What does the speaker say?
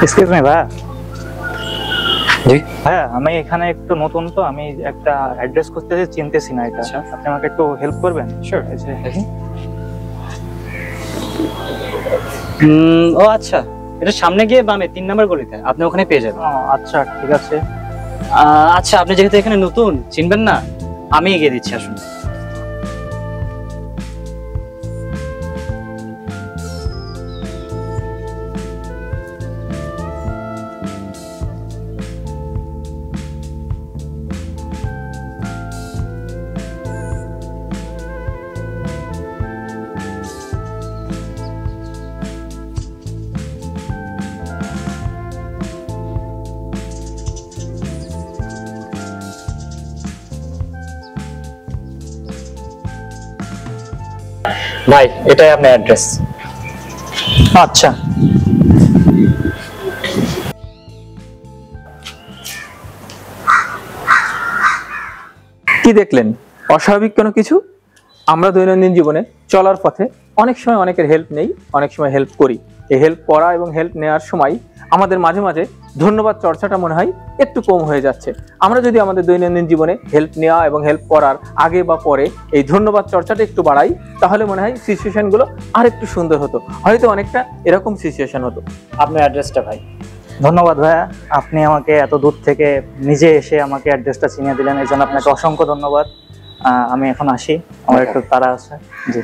Excuse me ভাইয়া। জি ভাইয়া, আমি এখানে একটু নতুন, তো আমি একটা অ্যাড্রেস খুঁজতেছি, চিনতেছি না এটা। আপনি আমাকে একটু হেল্প করবেন? শিওর। দেখি। ও আচ্ছা, এটা সামনে গিয়ে বামে 3 নম্বর গলিতে, আপনি ওখানে পেয়ে যাবেন। আচ্ছা ঠিক আছে। আচ্ছা, আপনি যেহেতু এখানে নতুন, চিনবেন না, আমি এগিয়ে দিচ্ছি, আসুন। ভাই, এটাই আপনার অ্যাড্রেস। আচ্ছা। কি দেখলেন? অস্বাভাবিক কোনো কিছু? আমরা দৈনন্দিন জীবনে চলার পথে অনেক সময় অনেকের হেল্প নেই, অনেক সময় হেল্প করি। এই হেল্প করা এবং হেল্প নেওয়ার সময় আমাদের মাঝে মাঝে ধন্যবাদ চর্চাটা মনে হয় একটু কম হয়ে যাচ্ছে। আমরা যদি আমাদের দৈনন্দিন জীবনে হেল্প নেওয়া এবং হেল্প করার আগে বা পরে এই ধন্যবাদ চর্চাটা একটু বাড়াই, তাহলে মনে হয় সিচুয়েশনগুলো আর একটু সুন্দর হতো, হয়তো অনেকটা এরকম সিচুয়েশন হতো। আপনার অ্যাড্রেসটা ভাই। ধন্যবাদ ভাইয়া, আপনি আমাকে এত দূর থেকে নিজে এসে আমাকে অ্যাড্রেসটা চিনিয়ে দিলেন, এই জন্য আপনাকে অসংখ্য ধন্যবাদ। আমি এখন আসি, আমার একটু তাড়া আছে। জি।